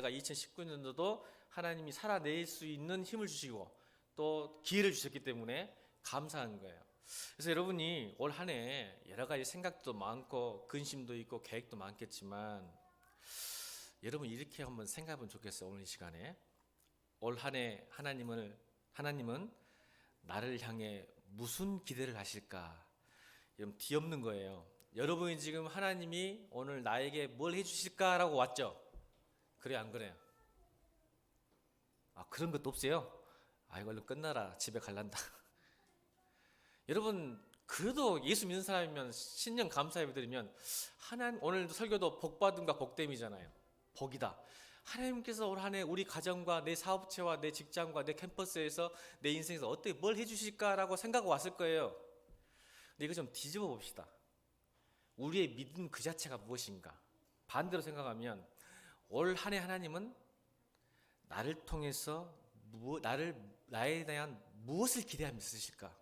내가 2019년도도 하나님이 살아낼 수 있는 힘을 주시고 또 기회를 주셨기 때문에 감사한 거예요. 그래서 여러분이 올 한 해 여러 가지 생각도 많고 근심도 있고 계획도 많겠지만 여러분 이렇게 한번 생각하면 좋겠어요. 오늘 이 시간에 올 한 해 하나님은 나를 향해 무슨 기대를 하실까? 여러분 뒤엎는 거예요. 여러분이 지금 하나님이 오늘 나에게 뭘 해주실까라고 왔죠? 그래요, 안 그래요? 그런 것도 없어요? 이걸로 끝나라, 집에 갈란다. 여러분 그래도 예수 믿는 사람이면 신령 감사 예배 드리면 하나님, 오늘도 설교도 복받음과 복됨이잖아요. 복이다. 하나님께서 올 한 해 우리 가정과 내 사업체와 내 직장과 내 캠퍼스에서 내 인생에서 어떻게 뭘 해주실까라고 생각하고 왔을 거예요. 근데 이거 좀 뒤집어 봅시다. 우리의 믿음 그 자체가 무엇인가? 반대로 생각하면 올 한 해 하나님은 나를 통해서 나에 대한 무엇을 기대하며 있으실까?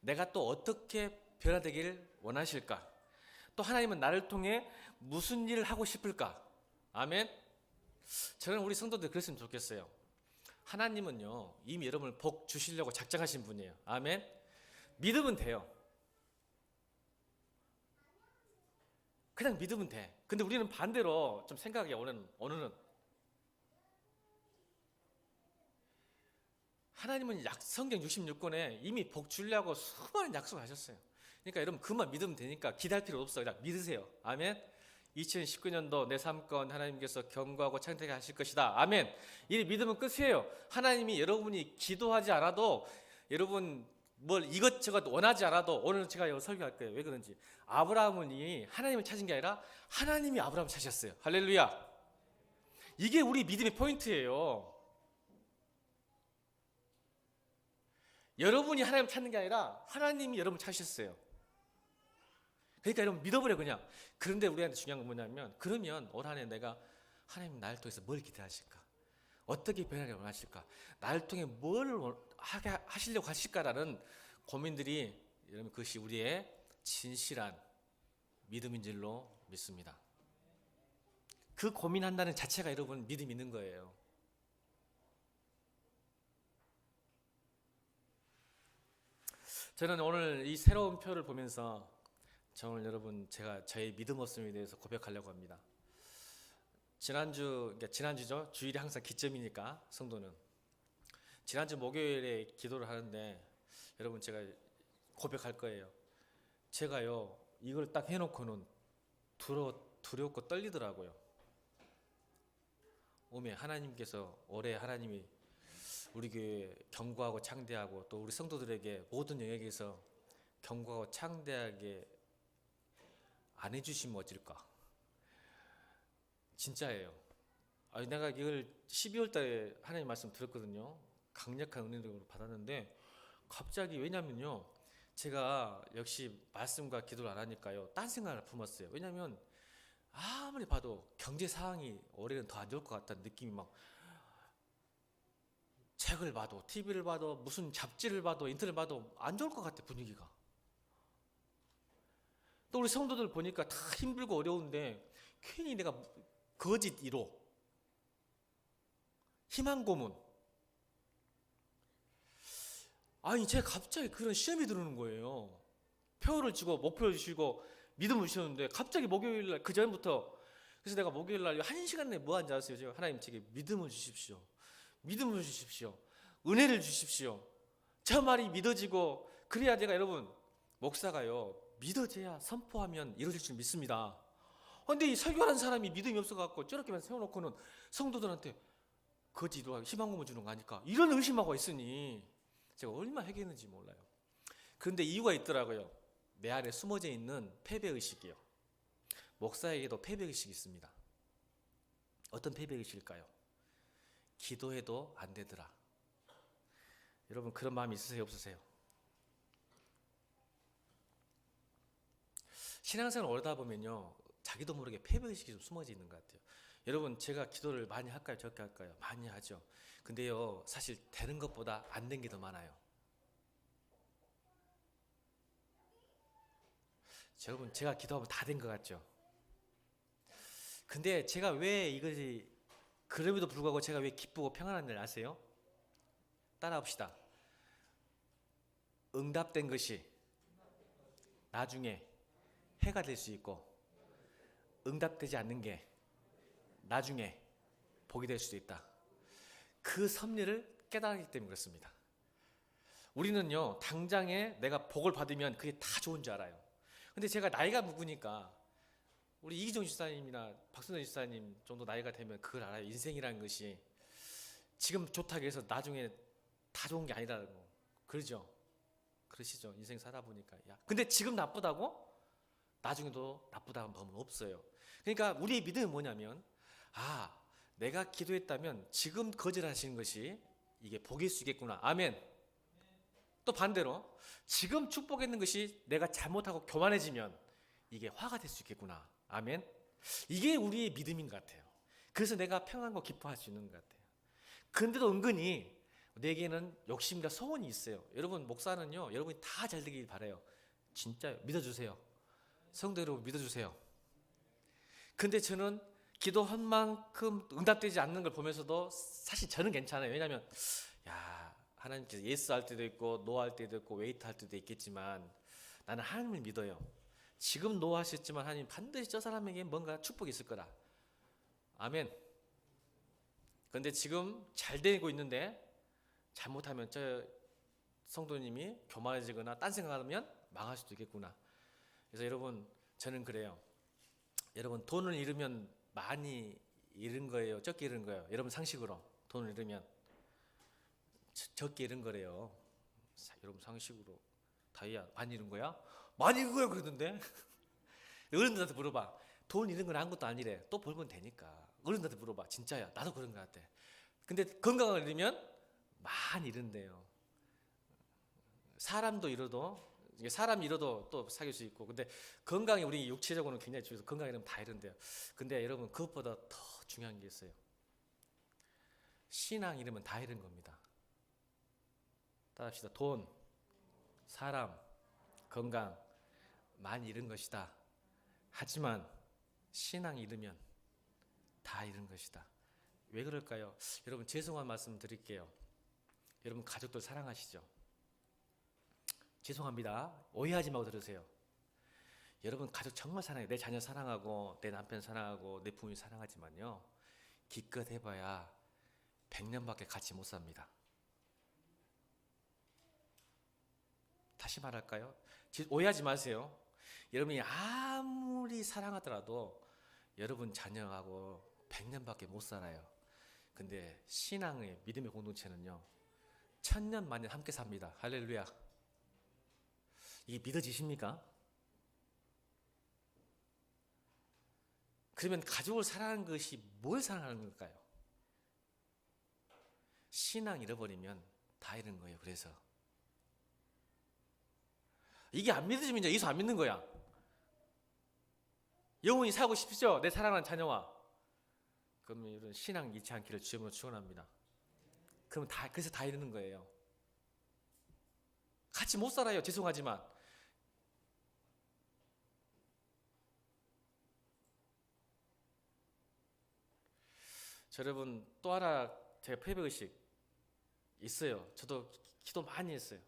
내가 또 어떻게 변화되기를 원하실까? 또 하나님은 나를 통해 무슨 일을 하고 싶을까? 아멘. 저는 우리 성도들 그랬으면 좋겠어요. 하나님은요 이미 여러분을 복 주시려고 작정하신 분이에요. 아멘. 믿으면 돼요. 그냥 믿으면 돼. 근데 우리는 반대로 좀 생각해. 오늘은 하나님은 성경 66권에 이미 복 주려고 수많은 약속을 하셨어요. 그러니까 여러분 그만 믿으면 되니까 기대할 필요 없어요. 그냥 믿으세요. 아멘. 2019년도 내 삶건 하나님께서 견고하고 창대하게 하실 것이다. 아멘. 이 믿으면 끝이에요. 하나님이 여러분이 기도하지 않아도 여러분 뭘 이것저것 원하지 않아도 오늘 제가 이거 설교할 거예요. 왜 그런지. 아브라함이 하나님을 찾은 게 아니라 하나님이 아브라함을 찾으셨어요. 할렐루야. 이게 우리 믿음의 포인트예요. 여러분이 하나님 찾는 게 아니라 하나님이 여러분 찾으셨어요. 그러니까 여러분 믿어버려 그냥. 그런데 우리한테 중요한 건 뭐냐면 그러면 올 한 해 내가 하나님 나를 통해서 뭘 기대하실까? 어떻게 변하기를 원하실까? 나를 통해 뭘 하게 하시려고 하실까라는 고민들이 여러분 그것이 우리의 진실한 믿음인 줄로 믿습니다. 그 고민한다는 자체가 여러분 믿음 있는 거예요. 저는 오늘 이 새로운 표를 보면서 오늘 여러분 제가 저의 믿음 없음에 대해서 고백하려고 합니다. 지난주죠. 주일이 항상 기점이니까 성도는 지난주 목요일에 기도를 하는데 여러분 제가 고백할 거예요. 제가요 이걸 딱 해놓고는 두렵고 떨리더라고요. 오메 하나님께서 올해 하나님이 우리 교회 견고하고 창대하고 또 우리 성도들에게 모든 영역에서 견고하고 창대하게 안 해주시면 어쩔까? 진짜예요. 내가 이걸 12월 달에 하나님 말씀 들었거든요. 강력한 은혜로 받았는데 갑자기 왜냐면요. 제가 역시 말씀과 기도를 안 하니까요. 딴 생각을 품었어요. 왜냐면 아무리 봐도 경제 상황이 올해는 더 안 좋을 것 같다는 느낌이 막 책을 봐도 TV를 봐도 무슨 잡지를 봐도 인터넷 봐도 안 좋을 것 같아 분위기가. 또 우리 성도들 보니까 다 힘들고 어려운데 괜히 내가 거짓 위로 희망 고문 제가 갑자기 그런 시험이 들어오는 거예요. 표를 주고 목표를 주시고 믿음을 주셨는데 갑자기 목요일날 그 전부터 그래서 내가 목요일날 1시간 내에 뭐 하는지 아세요? 제가 하나님 제게 믿음을 주십시오. 믿음을 주십시오. 은혜를 주십시오. 저 말이 믿어지고 그래야 제가 여러분 목사가요 믿어져야 선포하면 이루어질 줄 믿습니다. 근데 이 설교하는 사람이 믿음이 없어갖고 저렇게만 세워놓고는 성도들한테 거짓으로 희망 고문 주는 거 아닐까 이런 의심하고 있으니 제가 얼마나 회개했는지 몰라요. 그런데 이유가 있더라고요. 내 안에 숨어져 있는 패배의식이요. 목사에게도 패배의식이 있습니다. 어떤 패배의식일까요? 기도해도 안 되더라. 여러분 그런 마음이 있으세요 없으세요? 신앙생활 오르다 보면요 자기도 모르게 패배의식이 좀 숨어져 있는 것 같아요. 여러분 제가 기도를 많이 할까요 적게 할까요? 많이 하죠. 근데요 사실 되는 것보다 안 된 게 더 많아요. 여러분 제가 기도하면 다 된 것 같죠? 근데 제가 왜 이것이 그럼에도 불구하고 제가 왜 기쁘고 평안한 줄 아세요? 따라합시다. 응답된 것이 나중에 해가 될 수 있고, 응답되지 않는 게 나중에 복이 될 수도 있다. 그 섭리를 깨달았기 때문에 그렇습니다. 우리는요, 당장에 내가 복을 받으면 그게 다 좋은 줄 알아요. 근데 제가 나이가 묵으니까 우리 이기정 집사님이나 박선현 집사님 정도 나이가 되면 그걸 알아요. 인생이라는 것이 지금 좋다고 해서 나중에 다 좋은 게 아니라고. 그러죠? 그러시죠? 인생 살아보니까. 야, 근데 지금 나쁘다고? 나중에도 나쁘다는 법은 없어요. 그러니까 우리의 믿음은 뭐냐면, 내가 기도했다면 지금 거절하시는 것이 이게 복일 수 있겠구나. 아멘. 또 반대로 지금 축복했는 것이 내가 잘못하고 교만해지면 이게 화가 될 수 있겠구나. 아멘. 이게 우리의 믿음인 것 같아요. 그래서 내가 평안과 기뻐할 수 있는 것 같아요. 근데도 은근히 내게는 욕심과 소원이 있어요. 여러분, 목사는요, 여러분이 다 잘 되길 바라요. 진짜 믿어주세요. 성도 여러분, 믿어주세요. 근데 저는 기도한 만큼 응답되지 않는 걸 보면서도 사실 저는 괜찮아요. 왜냐하면 하나님께서 예스 할 때도 있고 노 할 때도 있고 웨이트 할 때도 있겠지만 나는 하나님을 믿어요. 지금 노 하셨지만 하나님 반드시 저 사람에게 뭔가 축복이 있을 거다. 아멘. 그런데 지금 잘 되고 있는데 잘못하면 저 성도님이 교만해지거나 딴 생각하면 망할 수도 있겠구나. 그래서 여러분, 저는 그래요. 여러분, 돈을 잃으면 많이 잃은 거예요, 적게 잃은 거예요? 여러분, 상식으로 돈을 잃으면 적게 잃은 거래요. 여러분, 상식으로 다이아 많이 잃은 거야? 많이 잃은 거야 그러던데. 어른들한테 물어봐. 돈 잃은 건 아무것도 아니래. 또 벌면 되니까. 어른들한테 물어봐. 진짜야, 나도 그런 거 같아. 근데 건강을 잃으면 많이 잃은대요. 사람도 잃어도, 사람 잃어도 또 사귈 수 있고, 근데 건강이 우리 육체적으로는 굉장히 중요해서 건강 잃으면 다 잃은대요. 근데 여러분, 그것보다 더 중요한 게 있어요. 신앙 잃으면 다 잃은 겁니다. 따라합시다. 돈, 사람, 건강 많이 잃은 것이다. 하지만 신앙 잃으면 다 잃은 것이다. 왜 그럴까요? 여러분, 죄송한 말씀 드릴게요. 여러분, 가족들 사랑하시죠? 죄송합니다. 오해하지 말고 들으세요. 여러분, 가족 정말 사랑해요. 내 자녀 사랑하고 내 남편 사랑하고 내 부모님 사랑하지만요, 기껏 해봐야 100년밖에 같이 못 삽니다. 다시 말할까요? 오해하지 마세요. 여러분이 아무리 사랑하더라도 여러분 자녀하고 100년밖에 못 살아요. 근데 신앙의 믿음의 공동체는요, 1000년 만년 함께 삽니다. 할렐루야. 이게 믿어지십니까? 그러면 가족을 사랑하는 것이 뭘 사랑하는 걸까요? 신앙 잃어버리면 다 잃은 거예요. 그래서 이게 안 믿어지면 이제 예수 안 믿는 거야. 영원히 살고 싶으시죠? 내 사랑하는 자녀와. 그러면 이런 신앙 잃지 않기를 주님으로 축원합니다. 그러면 그래서 다 잃는 거예요. 같이 못 살아요. 죄송하지만. 여러분, 또 하나 제가 패배의식 있어요. 저도 기도 많이 했어요.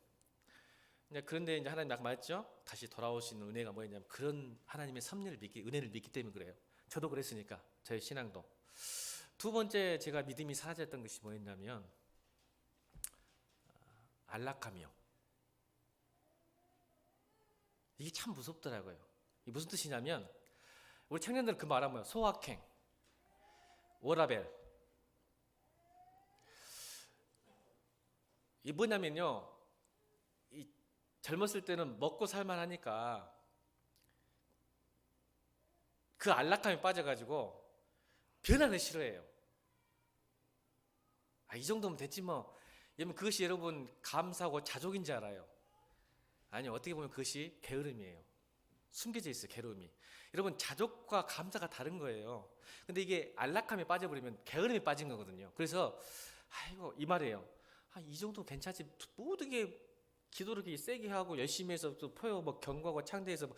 그런데 이제 하나님 아까 말했죠? 다시 돌아오시는 은혜가 뭐였냐면, 그런 하나님의 섭리를 은혜를 믿기 때문에 그래요. 저도 그랬으니까, 저의 신앙도. 두 번째 제가 믿음이 사라졌던 것이 뭐였냐면, 안락함이요. 이게 참 무섭더라고요. 이게 무슨 뜻이냐면, 우리 청년들은 그 말 하면 소확행, 워라벨. 이게 뭐냐면요, 젊었을 때는 먹고 살만하니까 그 안락함에 빠져가지고 변화를 싫어해요. 이 정도면 됐지 뭐. 여러분, 그것이 여러분 감사하고 자족인 줄 알아요. 아니, 어떻게 보면 그것이 게으름이에요. 숨겨져 있어요, 게으름이. 여러분, 자족과 감사가 다른 거예요. 근데 이게 안락함에 빠져버리면 게으름에 빠진 거거든요. 그래서 이 말이에요. 이 정도 괜찮지. 모든 게 기도를 이렇게 세게 하고 열심히 해서 또 경과하고 창대해서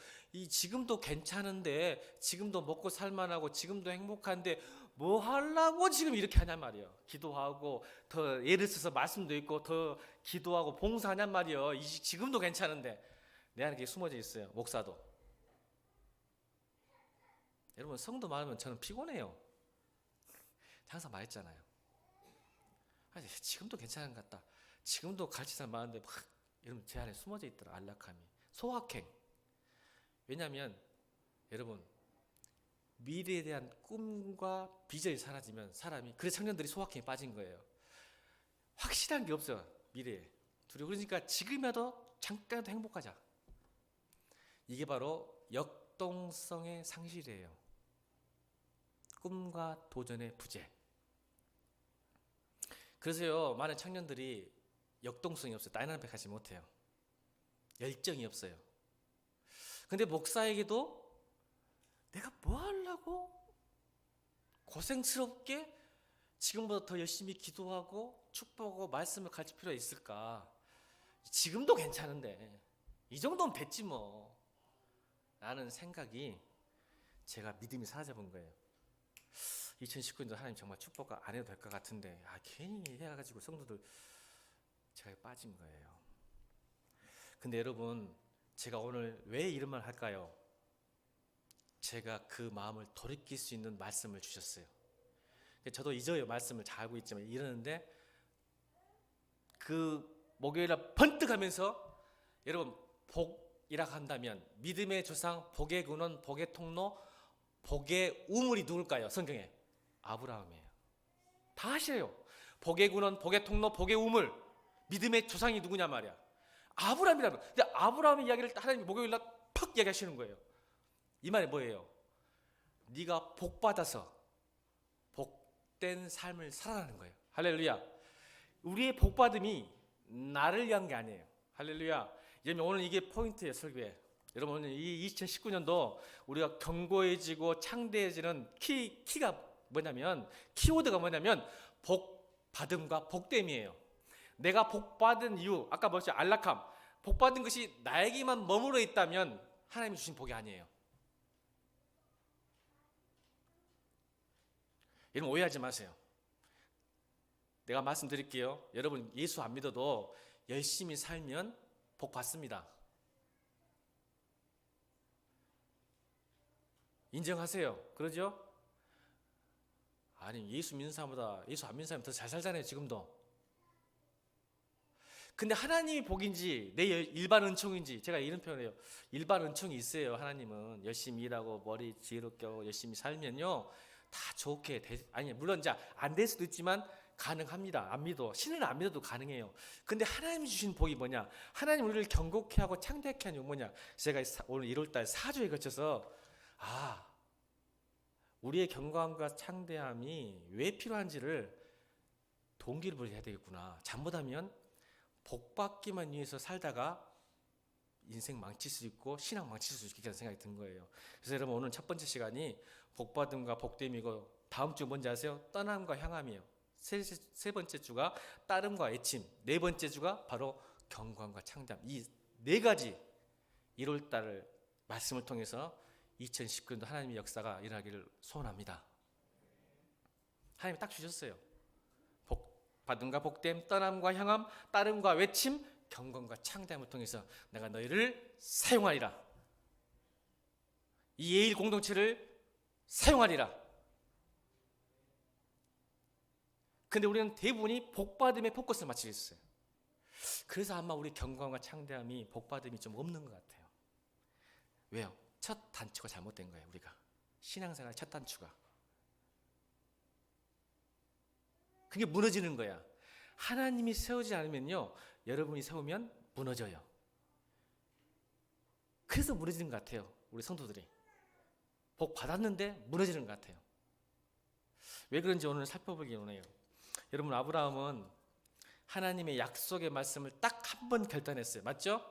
지금도 괜찮은데, 지금도 먹고 살만하고 지금도 행복한데 뭐 하려고 지금 이렇게 하냔 말이에요. 기도하고 더 예를 써서 말씀도 있고 더 기도하고 봉사하냔 말이에요. 지금도 괜찮은데 내 안에 그게 숨어져 있어요. 목사도. 여러분 성도 많으면 저는 피곤해요. 항상 말했잖아요. 아니, 지금도 괜찮은 것 같다. 지금도 가르칠 사람 많은데 막 여러분 제 안에 숨어져 있더라. 안락함이. 소확행. 왜냐하면 여러분 미래에 대한 꿈과 비전이 사라지면 사람이, 그래서 청년들이 소확행에 빠진 거예요. 확실한 게 없어요. 미래에. 그러니까 지금이라도 잠깐도 행복하자. 이게 바로 역동성의 상실이에요. 꿈과 도전의 부재. 그래서요 많은 청년들이 역동성이 없어요. 다이나믹하지 못해요. 열정이 없어요. 근데 목사에게도 내가 뭐 하려고 고생스럽게 지금보다 더 열심히 기도하고 축복하고 말씀을 가르칠 필요가 있을까? 지금도 괜찮은데 이 정도면 됐지 뭐 라는 생각이, 제가 믿음이 사라져본 거예요. 2019년도 하나님 정말 축복 안 해도 될 것 같은데 괜히 해가지고 성도들 제가 빠진 거예요. 근데 여러분 제가 오늘 왜 이런 말 할까요? 제가 그 마음을 돌이킬 수 있는 말씀을 주셨어요. 저도 잊어요. 말씀을 잘 알고 있지만 이러는데 그 목요일날 번뜩 하면서 여러분 복이라 한다면 믿음의 조상, 복의 근원, 복의 통로, 복의 우물이 누굴까요? 성경에 아브라함이에요. 다 아시래요. 복의 근원, 복의 통로, 복의 우물, 믿음의 조상이 누구냐 말이야. 아브라함이라면. 근데 아브라함의 이야기를 하나님이 목요일날 팍 이야기하시는 거예요. 이 말이 뭐예요? 네가 복받아서 복된 삶을 살아가는 거예요. 할렐루야. 우리의 복받음이 나를 위한 게 아니에요. 할렐루야. 여러분 오늘 이게 포인트예요. 설교에. 여러분 오늘 이 2019년도 우리가 견고해지고 창대해지는 키가 뭐냐면, 키워드가 뭐냐면 복받음과 복됨이에요. 내가 복받은 이유, 아까 뭐였죠? 안락함. 복받은 것이 나에게만 머물러 있다면 하나님이 주신 복이 아니에요. 여러분 오해하지 마세요. 내가 말씀드릴게요. 여러분 예수 안 믿어도 열심히 살면 복 받습니다. 인정하세요. 그러죠? 아니 예수 믿는 사람보다 예수 안 믿는 사람이 더 잘 살잖아요. 지금도. 근데 하나님이 복인지 내 일반 은총인지, 제가 이런 표현을 해요. 일반 은총이 있어요. 하나님은 열심히 일하고 머리 지혜롭게 하고 열심히 살면요 다 좋게 아니 물론 이제 안 될 수도 있지만 가능합니다. 안 믿어. 신을 안 믿어도 가능해요. 근데 하나님이 주신 복이 뭐냐? 하나님 우리를 견고케 하고 창대하게 하는 뭐냐? 제가 오늘 1월달 4주에 거쳐서 우리의 견고함과 창대함이 왜 필요한지를 동기를 해야 되겠구나. 잘못하면 복받기만 위해서 살다가 인생 망칠 수 있고 신앙 망칠 수 있겠다는 생각이 든 거예요. 그래서 여러분 오늘 첫 번째 시간이 복받음과 복됨이고, 다음 주 뭔지 아세요? 떠남과 향함이에요. 세 번째 주가 따름과 애침, 네 번째 주가 바로 견고함과 창대함. 이 네 가지 1월달을 말씀을 통해서 2019년도 하나님의 역사가 일어나기를 소원합니다. 하나님이 딱 주셨어요. 복받음과 복됨, 떠남과 향함, 따름과 외침, 경건과 창대함을 통해서 내가 너희를 사용하리라. 이 예일 공동체를 사용하리라. 근데 우리는 대부분이 복받음에 포커스를 맞추고 있어요. 그래서 아마 우리 경건과 창대함이 복받음이 좀 없는 것 같아요. 왜요? 첫 단추가 잘못된 거예요. 우리가 신앙생활 첫 단추가 그게 무너지는 거야. 하나님이 세우지 않으면요 여러분이 세우면 무너져요. 그래서 무너지는 것 같아요. 우리 성도들이 복 받았는데 무너지는 것 같아요. 왜 그런지 오늘 살펴보기 원해요. 여러분 아브라함은 하나님의 약속의 말씀을 딱 한 번 결단했어요. 맞죠?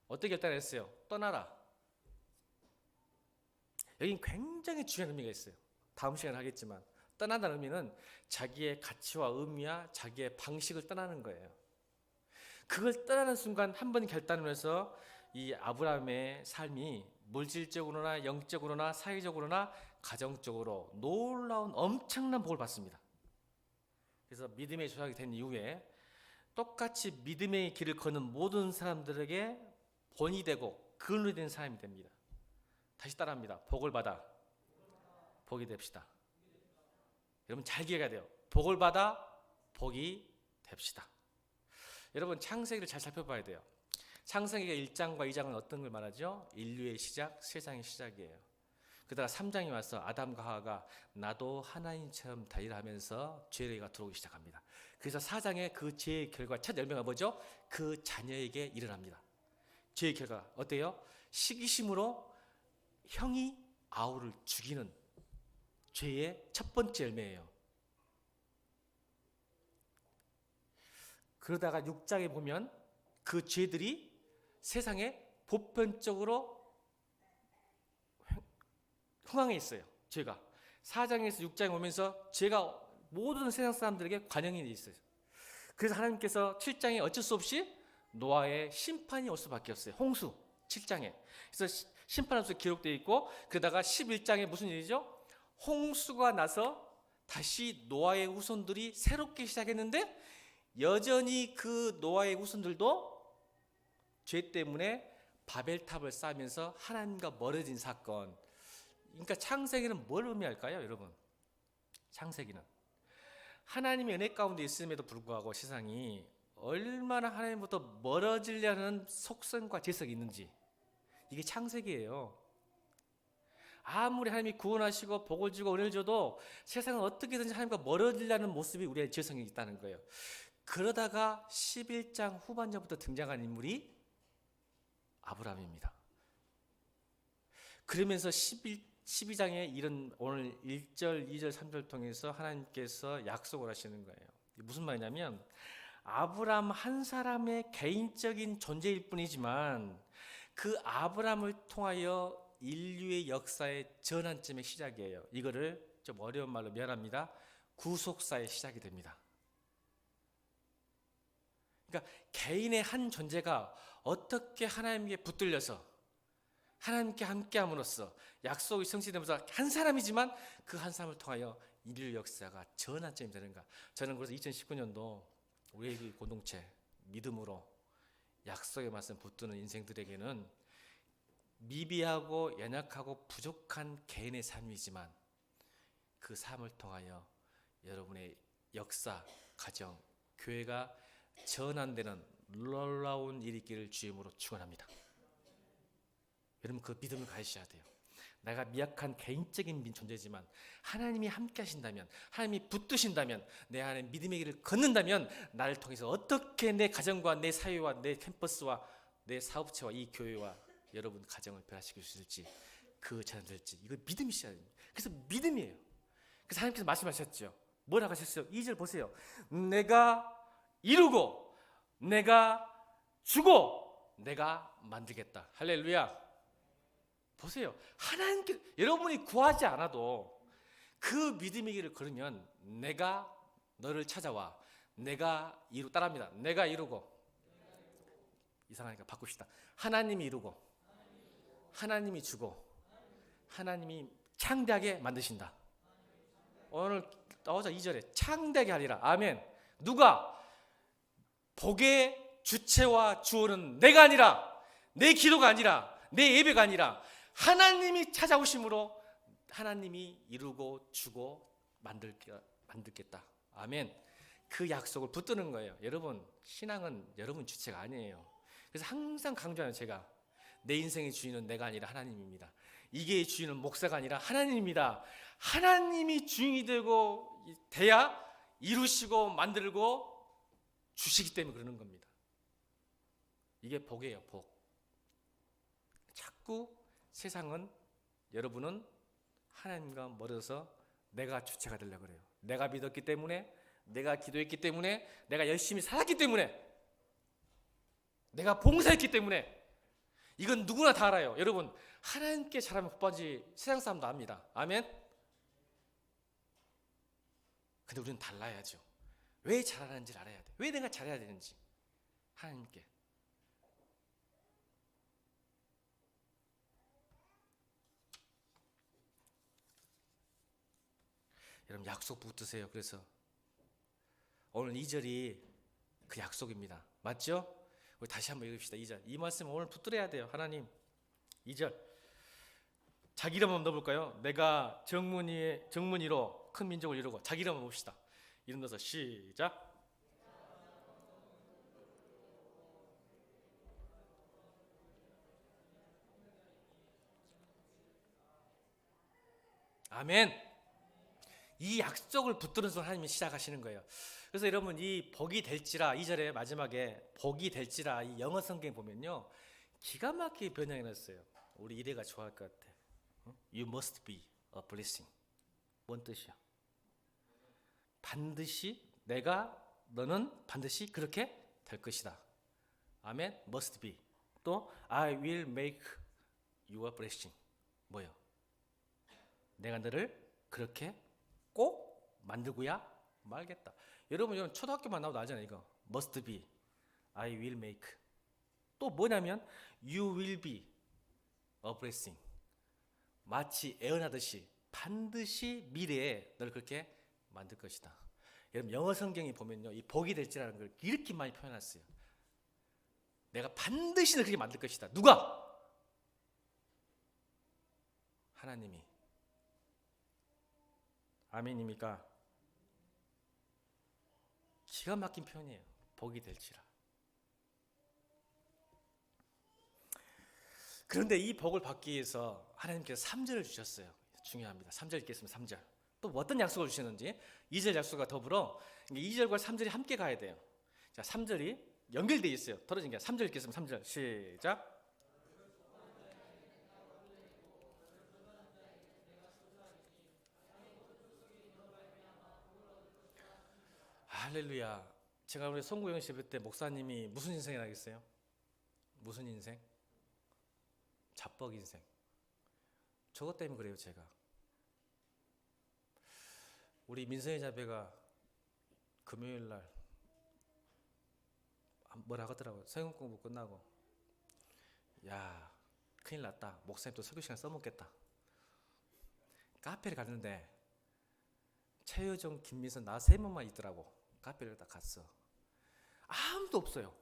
어떻게 결단했어요? 떠나라. 여긴 굉장히 중요한 의미가 있어요. 다음 시간에 하겠지만 떠난다는 의미는 자기의 가치와 의미와 자기의 방식을 떠나는 거예요. 그걸 떠나는 순간 한 번 결단을 해서 이 아브라함의 삶이 물질적으로나 영적으로나 사회적으로나 가정적으로 놀라운 엄청난 복을 받습니다. 그래서 믿음의 조상이 된 이후에 똑같이 믿음의 길을 걷는 모든 사람들에게 본이 되고 근원이 된 사람이 됩니다. 다시 따라합니다. 복을 받아 복이 됩시다. 여러분 잘 기억해야 돼요. 복을 받아 복이 됩시다. 여러분 창세기를 잘 살펴봐야 돼요. 창세기 1장과 2장은 어떤 걸 말하죠? 인류의 시작, 세상의 시작이에요. 그러다가 3장이 와서 아담과 하와가 나도 하나님처럼 되리라 하면서 죄가 들어오기 시작합니다. 그래서 4장에 그 죄의 결과 첫 열매가 뭐죠? 그 자녀에게 일어납니다. 죄의 결과 어때요? 시기심으로 형이 아우를 죽이는 죄의 첫 번째 열매예요. 그러다가 6장에 보면 그 죄들이 세상에 보편적으로 흥황해 있어요. 죄가 4장에서 6장에 오면서 죄가 모든 세상 사람들에게 관영이 돼 있어요. 그래서 하나님께서 7장에 어쩔 수 없이 노아의 심판이 올 수밖에 없어요. 홍수 7장에. 그래서 심판함수 기록되어 있고, 그러다가 11장에 무슨 일이죠? 홍수가 나서 다시 노아의 후손들이 새롭게 시작했는데 여전히 그 노아의 후손들도 죄 때문에 바벨탑을 쌓으면서 하나님과 멀어진 사건. 그러니까 창세기는 뭘 의미할까요, 여러분? 창세기는 하나님의 은혜 가운데 있음에도 불구하고 세상이 얼마나 하나님부터 멀어지려는 속성과 재성이 있는지, 이게 창세기예요. 아무리 하나님이 구원하시고 복을 주고 은혜를 줘도 세상은 어떻게든지 하나님과 멀어지려는 모습이 우리의 재성이 있다는 거예요. 그러다가 11장 후반전부터 등장한 인물이 아브라함입니다. 그러면서 12장에 이런 오늘 1절, 2절, 3절 통해서 하나님께서 약속을 하시는 거예요. 무슨 말이냐면 아브라함 한 사람의 개인적인 존재일 뿐이지만 그 아브라함을 통하여 인류의 역사의 전환점의 시작이에요. 이거를 좀 어려운 말로 미안합니다. 구속사의 시작이 됩니다. 그러니까 개인의 한 존재가 어떻게 하나님께 붙들려서 하나님께 함께함으로써 약속이 성취되면서 한 사람이지만 그 한 사람을 통하여 인류 역사가 전환점이 되는가. 저는 그래서 2019년도 우리 공동체 믿음으로 약속의 말씀 붙드는 인생들에게는 미비하고 연약하고 부족한 개인의 삶이지만 그 삶을 통하여 여러분의 역사, 가정, 교회가 전환되는 놀라운 일이 있기를 주임으로 축원합니다. 여러분 그 믿음을 가지셔야 돼요. 내가 미약한 개인적인 존재지만 하나님이 함께 하신다면, 하나님이 붙드신다면, 내 안에 믿음의 길을 걷는다면 나를 통해서 어떻게 내 가정과 내 사회와 내 캠퍼스와 내 사업체와 이 교회와 여러분 가정을 변화시킬 수 있을지, 그 전환될지, 이거 믿음이 있어야 됩니다. 그래서 믿음이에요. 그래서 하나님께서 말씀하셨죠. 뭐라고 하셨어요? 2절 보세요. 내가 이루고 내가 주고 내가 만들겠다. 할렐루야. 보세요. 하나님께 여러분이 구하지 않아도 그 믿음의 길을 걸으면 내가 너를 찾아와. 내가 따라합니다. 내가 이루고, 이상하니까 바꿉시다. 하나님이 이루고 하나님이 주고 하나님이 창대하게 만드신다. 오늘 나오자 2절에 창대하게 하리라. 아멘. 누가? 복의 주체와 주어는 내가 아니라, 내 기도가 아니라, 내 예배가 아니라 하나님이 찾아오심으로 하나님이 이루고 주고 만들겠다. 아멘. 그 약속을 붙드는 거예요. 여러분 신앙은 여러분 주체가 아니에요. 그래서 항상 강조하는, 제가 내 인생의 주인은 내가 아니라 하나님입니다. 이게 주인은 목사가 아니라 하나님입니다. 하나님이 주인이 되고 돼야 이루시고 만들고 주시기 때문에 그러는 겁니다. 이게 복이에요. 복. 자꾸 세상은, 여러분은 하나님과 멀어서 내가 주체가 되려고 그래요. 내가 믿었기 때문에, 내가 기도했기 때문에, 내가 열심히 살았기 때문에, 내가 봉사했기 때문에. 이건 누구나 다 알아요. 여러분 하나님께 잘하면 복받지 세상 사람도 압니다. 아멘. 근데 우리는 달라야죠. 왜 잘하는지를 알아야 돼. 왜 내가 잘해야 되는지. 하나님께. 여러분 약속 붙드세요. 그래서 오늘 2절이 그 약속입니다. 맞죠? 우리 다시 한번 읽읍시다. 2절. 이 말씀 오늘 붙들어야 돼요. 하나님. 2절. 자기 이름 한번 넣어볼까요? 내가 정문이로 큰 민족을 이루고 자기 이름 한번 봅시다. 이름 넣어서 시작. 아멘. 이 약속을 붙드는 순간 하나님이 시작하시는 거예요. 그래서 여러분 이 복이 될지라 2절의 마지막에 복이 될지라 이 영어 성경 보면요 기가 막히게 번역해 놨어요. 우리 이래가 좋아할 것 같아. You must be a blessing. 뭔 뜻이야? 반드시 너는 반드시 그렇게 될 것이다. 아멘. Must be. 또 I will make you a blessing. 뭐요? 내가 너를 그렇게 꼭 만들고야 말겠다. 여러분 초등학교만 나와도 알잖아요. 이거 must be, I will make. 또 뭐냐면 you will be a blessing. 마치 애언하듯이 반드시 미래에 너를 그렇게 만들 것이다. 여러분 영어 성경에 보면요 이 복이 될지라는 걸 이렇게 많이 표현했어요. 내가 반드시 너를 그렇게 만들 것이다. 누가? 하나님이. 아멘입니까? 기가 막힌 표현이에요. 복이 될지라. 그런데 이 복을 받기 위해서 하나님께서 3절을 주셨어요. 중요합니다. 3절 읽겠습니다. 3절. 또 어떤 약속을 주셨는지 2절 약속과 더불어 2절과 3절이 함께 가야 돼요. 자, 3절이 연결되어 있어요. 떨어진 게 3절 읽겠습니다. 3절 시작. 할렐루야. 제가 우리 송구영 씨 볼 때 목사님이 무슨 인생을 하겠어요? 무슨 인생? 자뻑 인생. 저것 때문에 그래요. 제가 우리 민성의 자배가 금요일날 뭐라 하더라고요. 성경 공부 끝나고 야 큰일 났다. 목사님 또 설교 시간 써먹겠다. 카페를 갔는데 최효정, 김민선 나 3명만 있더라고. 카페를 딱 갔어. 아무도 없어요.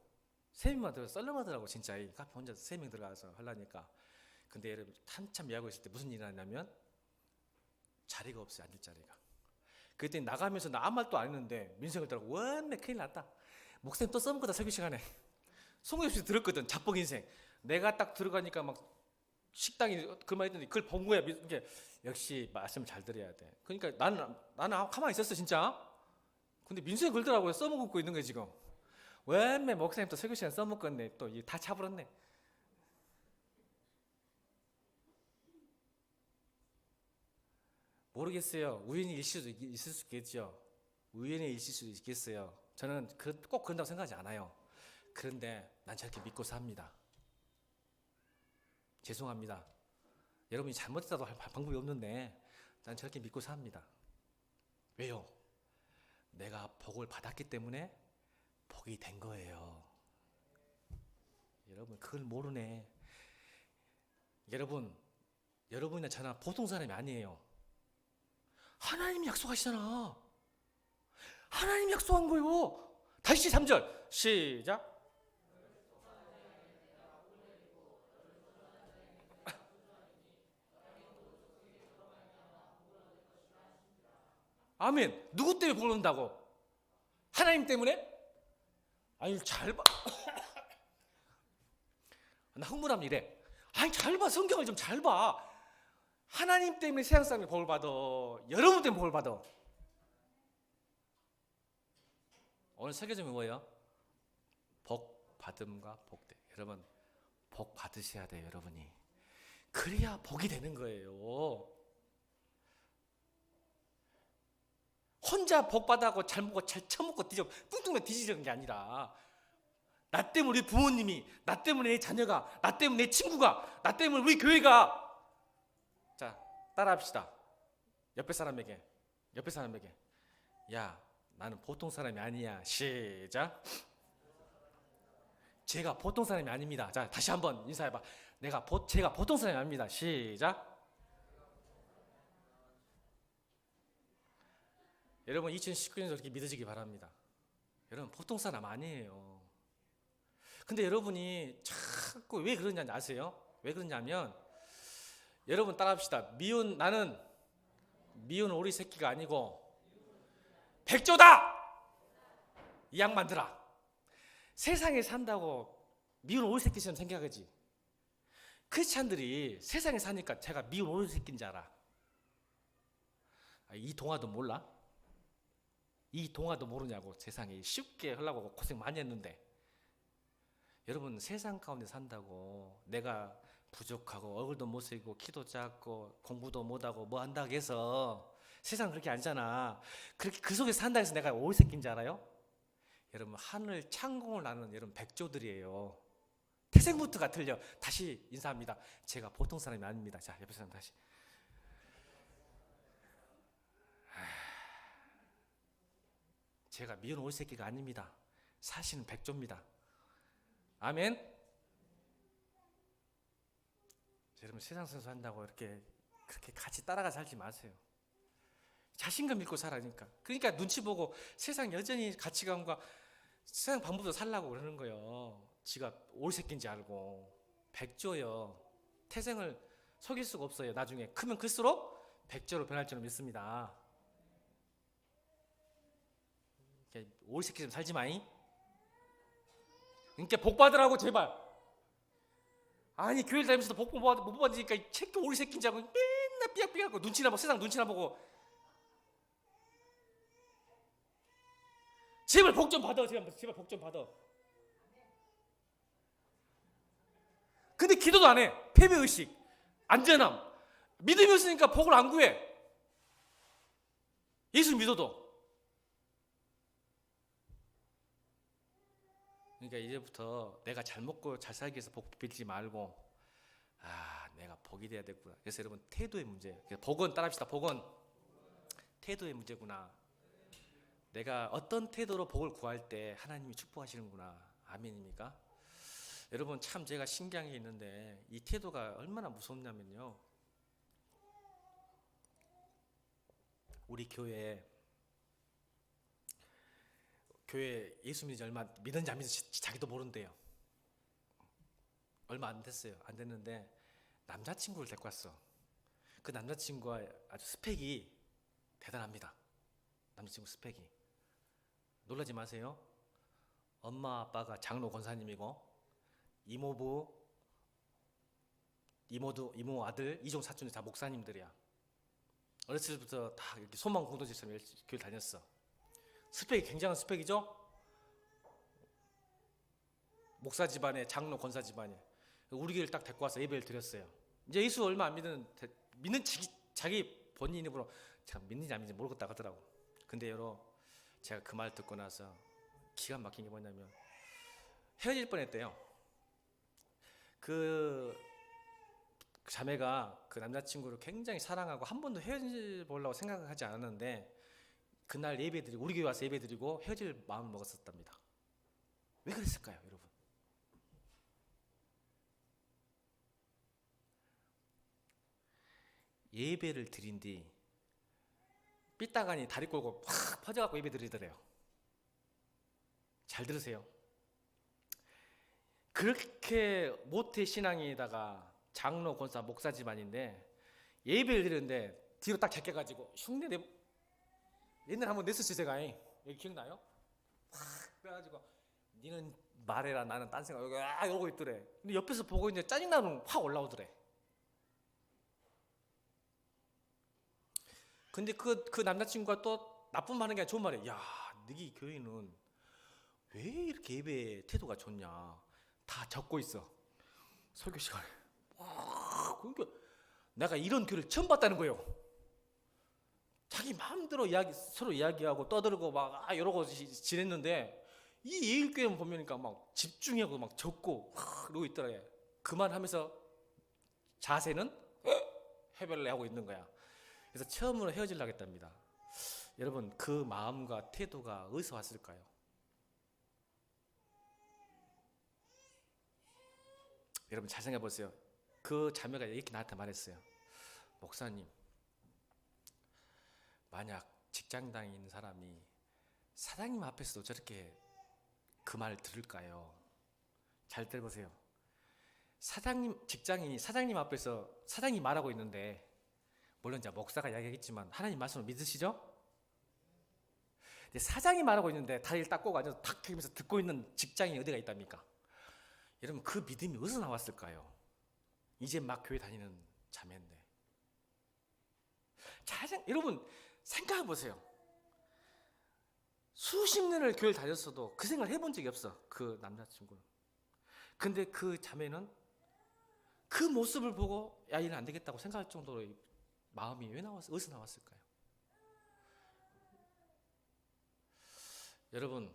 3명만 들어서 썰렁하더라고. 진짜 이 카페 혼자 3명 들어가서 하려니까. 근데 여러분 한참 예약하고 있을 때 무슨 일이 났냐면 자리가 없어요. 앉을 자리가. 그때 나가면서 나 아무 말도 안 했는데 민성이 들어가고 원래 큰일 났다. 목사님 또 써먹거다 설교 시간에. 송혜 없이 들었거든. 자뻑 인생. 내가 딱 들어가니까 막 식당이 그 말 했더니 그걸 본 거야. 이게 역시 말씀 잘 들어야 돼. 그러니까 나는 가만히 있었어 진짜. 근데 민수에 걸더라고요. 써먹고 있는 거예요 지금. 왜 목사님 또 설교 시간 써먹겠네. 또 다 차버렸네. 모르겠어요. 우연히 있을 수 있겠죠. 우연히 있을 수도 있겠어요. 저는 꼭 그런다고 생각하지 않아요. 그런데 난 저렇게 믿고 삽니다. 죄송합니다. 여러분이 잘못했다도 할 방법이 없는데 난 저렇게 믿고 삽니다. 왜요? 내가 복을 받았기 때문에 복이 된 거예요. 여러분 그걸 모르네. 여러분이나 저나 보통 사람이 아니에요. 하나님이 약속하시잖아. 하나님이 약속한 거예요. 다시 3절 시작. 아멘. 누구 때문에 복을 얻는다고? 하나님 때문에? 아니 잘 봐. 나 흥분하면 이래. 아니 잘 봐. 성경을 좀 잘 봐. 하나님 때문에 세상 사람이 복을 받아. 여러분 때문에 복을 받아. 오늘 설교점이 뭐예요? 복 받음과 복대. 여러분 복 받으셔야 돼요. 여러분이. 그래야 복이 되는 거예요. 혼자 복 받아고 잘 먹고 잘 처먹고 뚱뚱해 뒤지는 게 아니라 나 때문에 우리 부모님이, 나 때문에 내 자녀가, 나 때문에 내 친구가, 나 때문에 우리 교회가. 자, 따라합시다. 옆에 사람에게 야, 나는 보통 사람이 아니야. 시작. 제가 보통 사람이 아닙니다. 자, 다시 한번 인사해봐. 제가 보통 사람이 아닙니다. 시작. 여러분 2019년도 그렇게 믿어지기 바랍니다. 여러분 보통 사람 아니에요. 근데 여러분이 자꾸 왜 그러냐 아세요? 왜 그러냐면 여러분 따라합시다. 나는 미운 오리 새끼가 아니고 백조다! 이 양반들아. 세상에 산다고 미운 오리 새끼처럼 생각하지. 크리스찬들이 세상에 사니까 제가 미운 오리 새끼인 줄 알아. 이 동화도 몰라? 이 동화도 모르냐고. 세상에 쉽게 하려고 고생 많이 했는데. 여러분 세상 가운데 산다고 내가 부족하고 얼굴도 못생기고 키도 작고 공부도 못하고 뭐 한다고 해서 세상 그렇게 아니잖아. 그렇게 그 속에 산다 해서 내가 오리 새끼인 줄 알아요? 여러분 하늘 창공을 나는 여러분 백조들이에요. 태생부터가 틀려. 다시 인사합니다. 제가 보통 사람이 아닙니다. 자, 옆에 사람 다시. 제가 미운 오리 새끼가 아닙니다. 사실은 백조입니다. 아멘. 여러분 세상 선수 한다고 그렇게 같이 따라가 살지 마세요. 자신감 믿고 살아니까. 그러니까 눈치 보고 세상 여전히 가치관과 세상 방법도 살라고 그러는 거예요. 지가 오리 새끼인지 알고. 백조요. 태생을 속일 수가 없어요. 나중에 크면 클수록 백조로 변할 줄은 믿습니다. 오리 새끼 좀 살지 마잉. 그러니까 복 받으라고 제발. 아니 교회 다니면서도 복 못 받으니까 이 새끼 오리 새끼인지 알고 맨날 삐약삐약하고 눈치나 보고 세상 눈치나 보고. 제발 복 좀 받아. 제발 복 좀 받아. 근데 기도도 안 해. 패배의식, 안전함, 믿음이 없으니까 복을 안 구해. 예수 믿어도. 그러니까 이제부터 내가 잘 먹고 잘 살기 위해서 복 빌지 말고 내가 복이 돼야 되구나. 그래서 여러분 태도의 문제. 복은 따라합시다. 복은 태도의 문제구나. 내가 어떤 태도로 복을 구할 때 하나님이 축복하시는구나. 아멘입니까? 여러분 참 제가 신기한 게 있는데 이 태도가 얼마나 무섭냐면요. 우리 교회 예수 믿은 지 얼마 믿은지 안 믿은지 자기도 모른대요. 얼마 안 됐어요. 안 됐는데 남자친구를 데리고 왔어. 그 남자친구가 아주 스펙이 대단합니다. 남자친구 스펙이. 놀라지 마세요. 엄마 아빠가 장로 권사님이고 이모 아들, 이종 사촌이 다 목사님들이야. 어렸을 때부터 다 이렇게 소망 공동체처럼 교회 다녔어. 스펙이 굉장한 스펙이죠. 목사 집안에 장로 권사 집안에 우리 교회를 딱 데리고 와서 예배를 드렸어요. 이제 예수 얼마 안 믿는 자기 본인 입으로 참 믿는지 안 믿는지 모르겠다 하더라고. 근데 제가 그 말 듣고 나서 기가 막힌 게 뭐냐면 헤어질 뻔했대요. 그 자매가 그 남자친구를 굉장히 사랑하고 한 번도 헤어져 보려고 생각하지 않았는데 그날 예배드리고 우리 교회 와서 예배드리고 헤어질 마음을 먹었었답니다. 왜 그랬을까요, 여러분? 예배를 드린 뒤 삐딱하니 다리 꼬고 확 퍼져갖고 예배 드리더래요. 잘 들으세요. 그렇게 모태 신앙에다가 장로, 권사, 목사 집안인데 예배를 드리는데 뒤로 딱 제껴가지고 흉내 옛날에 한번 냈었어요. 제가 여기 기억나요? 확 그래가지고 니는 말해라 나는 딴 생각 이러고 있더래. 근데 옆에서 보고 있는데 짜증나는 확 올라오더래. 근데 그 남자친구가 또 나쁜 말 하는 게 아니라 좋은 말이야. 야, 너희 교회는 왜 이렇게 예배 태도가 좋냐? 다 적고 있어. 설교 시간에. 그러니까 내가 이런 교회를 처음 봤다는 거예요. 자기 마음대로 서로 이야기하고 떠들고 막 이러고 지냈는데 이 예일교회는 보니까 막 집중하고 막 적고 그러고 있더래. 그만하면서 자세는 해별을 하고 있는 거야. 그래서 처음으로 헤어지려고 했답니다. 여러분 그 마음과 태도가 어디서 왔을까요? 여러분 잘 생각해 보세요. 그 자매가 이렇게 나한테 말했어요. 목사님, 만약 직장 다니는 사람이 사장님 앞에서도 저렇게 그 말 들을까요? 잘 들어보세요. 직장인이 사장님 앞에서 사장이 말하고 있는데, 물론 이제 목사가 이야기하겠지만 하나님 말씀을 믿으시죠? 근데 사장이 말하고 있는데 다리를 딱 꼬고 앉아서 탁 튀면서 듣고 있는 직장인이 어디가 있답니까? 여러분, 그 믿음이 어디서 나왔을까요? 이제 막 교회 다니는 자매인데. 여러분 생각해 보세요. 수십 년을 교회를 다녔어도 그 생각을 해본 적이 없어, 그 남자친구는. 근데 그 자매는 그 모습을 보고 야, 이는 안 되겠다고 생각할 정도로 마음이 어디서 나왔을까요? 여러분,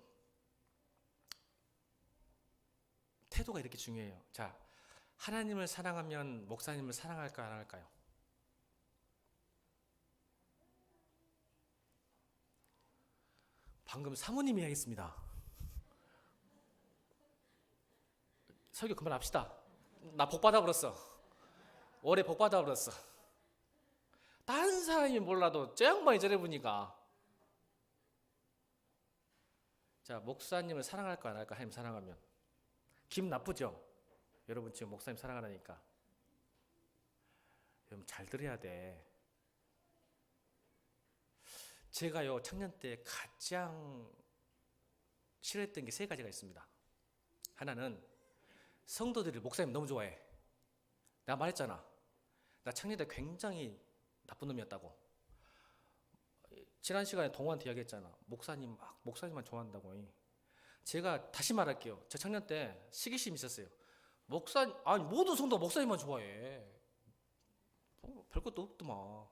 태도가 이렇게 중요해요. 자, 하나님을 사랑하면 목사님을 사랑할까요, 안 할까요? 방금 사모님이 하겠습니다. 설교 그만합시다. 나 복 받아버렸어. 올해 복 받아버렸어. 다른 사람이 몰라도 저 양반이 저래 보니까. 자, 목사님을 사랑할까 안 할까? 하나님 사랑하면 기분 나쁘죠? 여러분 지금 목사님 사랑하라니까. 여러분 잘 들어야 돼. 제가요 청년 때 가장 싫어했던 게 세 가지가 있습니다. 하나는 성도들이 목사님 너무 좋아해. 내가 말했잖아. 나 청년 때 굉장히 나쁜 놈이었다고. 지난 시간에 동호한테 이야기했잖아. 목사님만 좋아한다고. 제가 다시 말할게요. 저 청년 때 시기심이 있었어요. 모든 성도가 목사님만 좋아해. 별것도 없더만.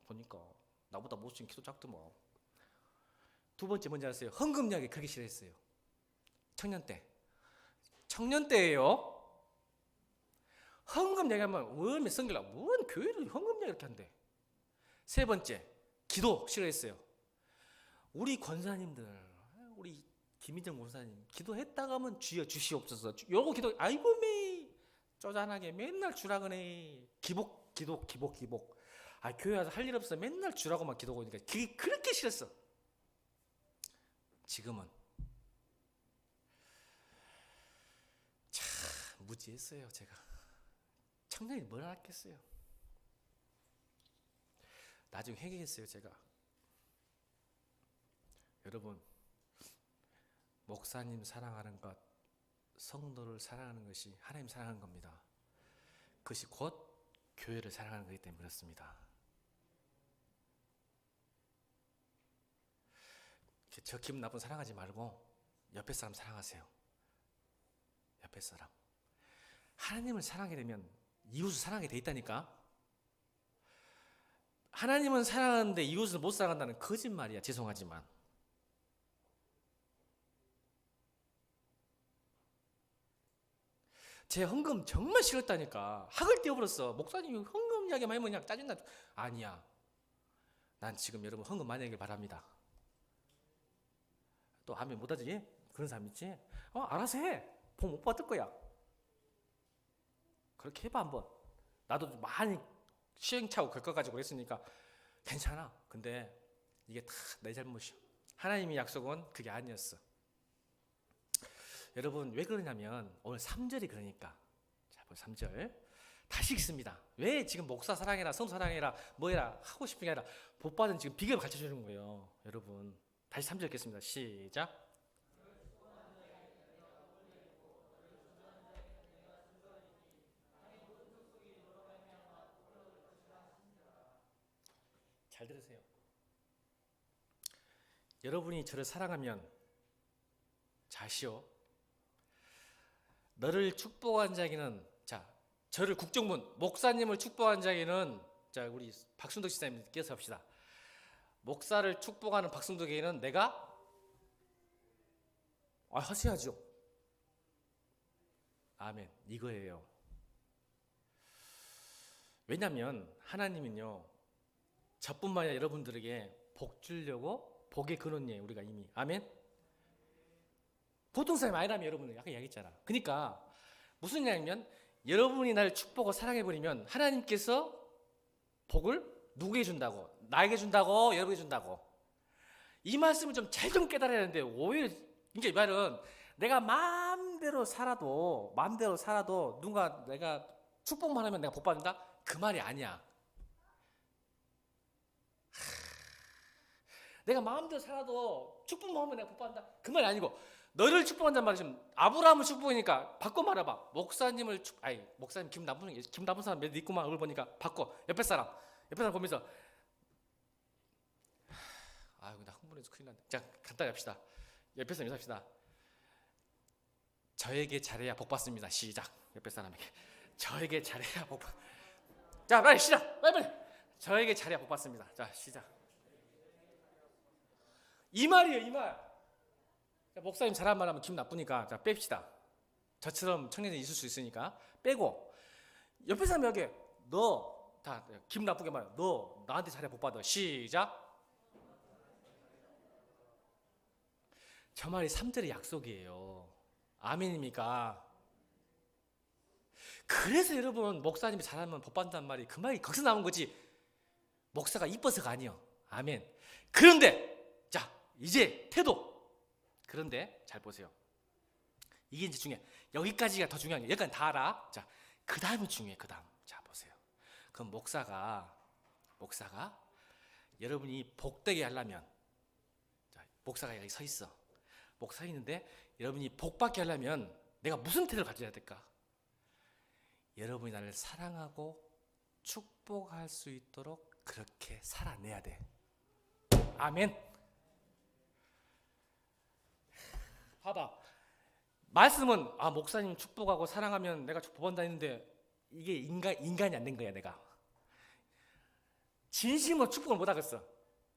보니까 나보다 못생 키도 작더만. 두 번째 뭔지 아세요? 헌금 이야기 그렇게 싫어했어요. 청년 때예요. 헌금 얘기하면 왜 성길라 뭔 교회를 헌금 얘기 이렇게 한대. 세 번째, 기도 싫어했어요. 우리 권사님들, 우리 김희정 권사님 기도했다가 하면 주여 주시옵소서. 요거 기도 아이고 매 쪼잔하게 맨날 주라 그네. 기복. 아, 교회 와서 할 일 없어 맨날 주라고만 기도하고 있으니까 그게 그렇게 싫었어. 지금은 참 무지했어요. 제가 청년이 뭘 알았겠어요. 나중에 회개했어요. 제가. 여러분, 목사님 사랑하는 것, 성도를 사랑하는 것이 하나님 사랑하는 겁니다. 그것이 곧 교회를 사랑하는 것이기 때문에 그렇습니다. 저 기분 나쁜 사랑하지 말고 옆에 사람 사랑하세요. 옆에 사람. 하나님을 사랑하게 되면 이웃을 사랑하게 돼 있다니까. 하나님은 사랑하는데 이웃을 못 사랑한다는 거짓말이야. 죄송하지만. 제 헌금 정말 싫었다니까. 학을 떼어버렸어. 목사님이 헌금 이야기 많이 뭐냐 짜증나. 아니야. 난 지금 여러분 헌금 많이 하길 바랍니다. 또 하면 못하지? 그런 사람 있지? 알아서 해. 복 못 받을 거야. 그렇게 해봐 한번. 나도 많이 시행착오 겪어가지고 그랬으니까 괜찮아. 근데 이게 다 내 잘못이야. 하나님의 약속은 그게 아니었어. 여러분 왜 그러냐면 오늘 3절이 그러니까. 자, 3절 다시 읽습니다. 왜 지금 목사 사랑해라, 성도 사랑해라, 뭐해라 하고 싶은 게 아니라 복 받은 지금 비결을 가르쳐주는 거예요. 여러분 다시 3절 읽겠습니다. 시작. 잘 들으세요. 여러분이 저를 사랑하면 자시오. 너를 축복한 자에게는, 자, 저를 국정문 목사님을 축복한 자에게는, 자, 우리 박순덕 지사님께서 합시다. 목사를 축복하는 박순덕에게는 내가 하셔야죠. 아멘. 이거예요. 왜냐하면 하나님은요 저뿐만 아니라 여러분들에게 복 주려고 복의 근원이에요. 우리가 이미. 아멘. 보통 사람이 아니라면 여러분은 아까 이야기했잖아. 그러니까 무슨 얘기냐면 여러분이 나를 축복하고 사랑해버리면 하나님께서 복을 누구에게 준다고? 나에게 준다고, 여러분에게 준다고. 이 말씀을 좀 잘 좀 깨달아야 하는데 오히려 그러니까 이 말은 내가 마음대로 살아도 누가 내가 축복만 하면 내가 복 받는다? 그 말이 아니야. 내가 마음대로 살아도 축복만 하면 내가 복 받는다? 그 말이 아니고 너를 축복한다는 말이 지금 아브라함을 축복이니까 바꿔 말해봐. 목사님 기분 나쁜 사람 몇 있구만 얼굴 보니까 바꿔. 옆에 사람 보면서 아이고 나 흥분해서 큰일 났네. 자 간단히 합시다. 옆에 사람 인사합시다. 저에게 잘해야 복 받습니다. 시작. 옆에 사람에게 저에게 잘해야 복 받. 자 빨리 시작. 빨리. 저에게 잘해야 복 받습니다. 자 시작. 이 말이에요 이 말. 자, 목사님 잘한 말 하면 기분 나쁘니까 자 뺍시다. 저처럼 청년이 있을 수 있으니까 빼고 옆에 사람에게 너 다 기분 나쁘게 말해. 너 나한테 잘해야 복 받아. 시작. 저 말이 3절의 약속이에요. 아멘입니까? 그래서 여러분 목사님이 잘하면 복 받는다는 말이 그 말이 거기서 나온 거지 목사가 이뻐서가 아니요. 아멘. 그런데 자 이제 태도. 그런데 잘 보세요. 이게 이제 중요해. 여기까지가 더 중요한 게 여기까지 다 알아. 자 그 다음이 중요해. 그 다음. 자 보세요. 그럼 목사가 여러분이 복되게 하려면 자 목사가 여기 서 있어. 목사 있는데 여러분이 복받게 하려면 내가 무슨 태도를 가져야 될까? 여러분이 나를 사랑하고 축복할 수 있도록 그렇게 살아내야 돼. 아멘. 봐봐. 말씀은 목사님 축복하고 사랑하면 내가 복받는다 했는데 이게 인간이 안 된 거야. 내가 진심으로 축복을 못 하겠어.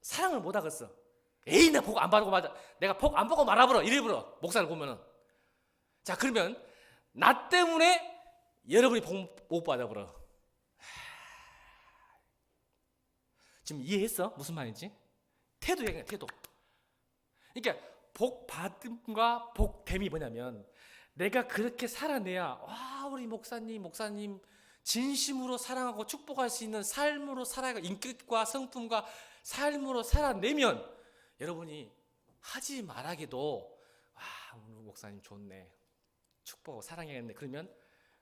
사랑을 못 하겠어. 에이 나 복 안 받고 말아. 내가 복 안 받고 말아버려. 이래버려. 목사를 보면은. 자 그러면 나 때문에 여러분이 복 못 받아버려. 지금 이해했어? 무슨 말인지? 태도 얘기해. 태도. 그러니까 복 받음과 복됨이 뭐냐면 내가 그렇게 살아내야 와 우리 목사님 진심으로 사랑하고 축복할 수 있는 삶으로 살아야 인격과 성품과 삶으로 살아내면 여러분이 하지 말하게도 와 오늘 목사님 좋네 축복하고 사랑해야겠네. 그러면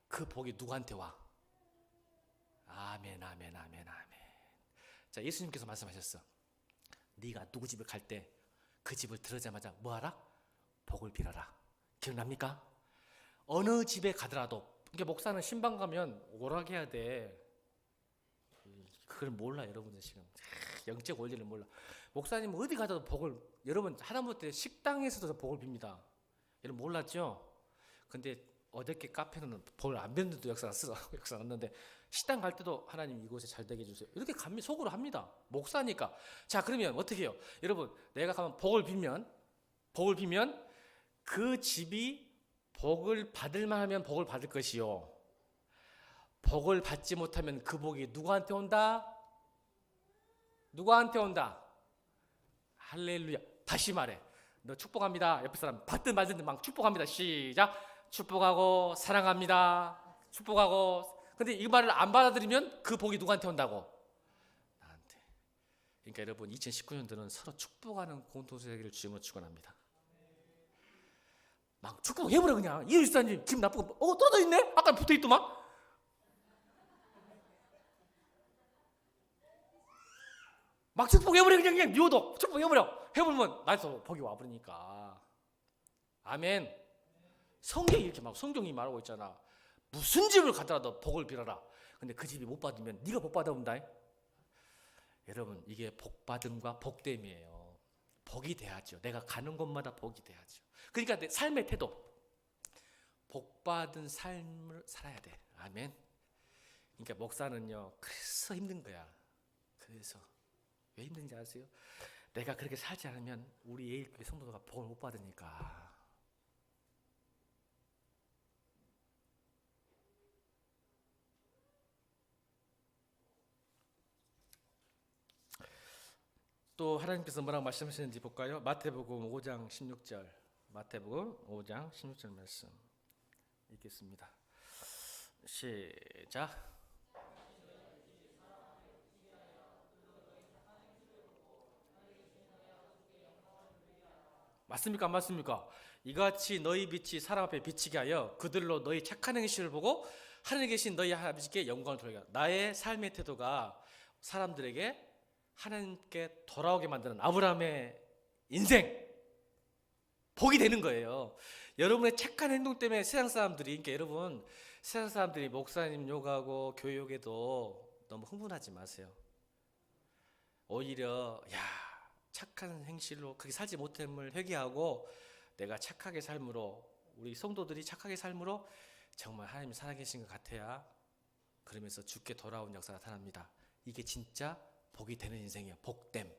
그 복이 누구한테 와? 아멘. 자 예수님께서 말씀하셨어. 네가 누구 집에 갈 때 그 집을 들어자마자 뭐하라? 복을 빌어라. 기억납니까? 어느 집에 가더라도 그러니까 목사는 신방 가면 오락해야 돼. 그걸 몰라 여러분들 지금 영적 원리를 몰라. 목사님 어디 가도 복을 여러분 하다못해 식당에서도 복을 빕니다. 여러분 몰랐죠? 근데 어저께 카페는 복을 안 뵙는 데도 역사가 났는데 식당 갈 때도 하나님 이곳에 잘 되게 해주세요. 이렇게 속으로 합니다. 목사니까. 자 그러면 어떻게 해요? 여러분 내가 가면 복을 빌면 그 집이 복을 받을만 하면 복을 받을 것이요. 복을 받지 못하면 그 복이 누구한테 온다? 할렐루야. 다시 말해. 너 축복합니다. 옆에 사람 받든 말든 막 축복합니다. 시작. 축복하고 사랑합니다. 축복하고. 근데 이 말을 안 받아들이면 그 복이 누구한테 온다고? 나한테. 그러니까 여러분 2019년도는 서로 축복하는 공동체기를 주님으로 축원합니다. 막 축복해버려 그냥. 이 일사님 기분 나쁘고 떨어져 있네? 아까 붙어있더만? 막 축복해버려 그냥 미워도 축복해버려. 해보면 나에서 복이 와버리니까. 아멘. 성경이 말하고 있잖아. 무슨 집을 가더라도 복을 빌어라. 근데 그 집이 못 받으면 네가 복 받아온다. 여러분 이게 복받음과 복됨이에요. 복이 돼야죠. 내가 가는 곳마다 복이 돼야죠. 그러니까 내 삶의 태도 복받은 삶을 살아야 돼. 아멘. 그러니까 목사는요 그래서 힘든 거야. 그래서 왜 힘든지 아세요? 내가 그렇게 살지 않으면 우리 예일교회 성도가 복을 못 받으니까. 또 하나님께서 뭐라고 말씀하시는지 볼까요? 마태복음 5장 16절. 마태복음 5장 16절 말씀 읽겠습니다. 시작. 맞습니까? 안 맞습니까? 이같이 너희 빛이 사람 앞에 비치게 하여 그들로 너희 착한 행실을 보고 하늘에 계신 너희 아버지께 영광을 돌리게 하라. 나의 삶의 태도가 사람들에게 하나님께 돌아오게 만드는 아브라함의 인생, 복이 되는 거예요. 여러분의 착한 행동 때문에 세상 사람들이, 그러니까 여러분 세상 사람들이 목사님 욕하고 교회 욕에도 너무 흥분하지 마세요. 오히려 착한 행실로 그렇게 살지 못함을 회개하고 내가 착하게 삶으로, 우리 성도들이 착하게 삶으로 정말 하나님이 살아계신 것 같아야 그러면서 주께 돌아온 역사가 나타납니다. 이게 진짜 복이 되는 인생이에요. 복됨.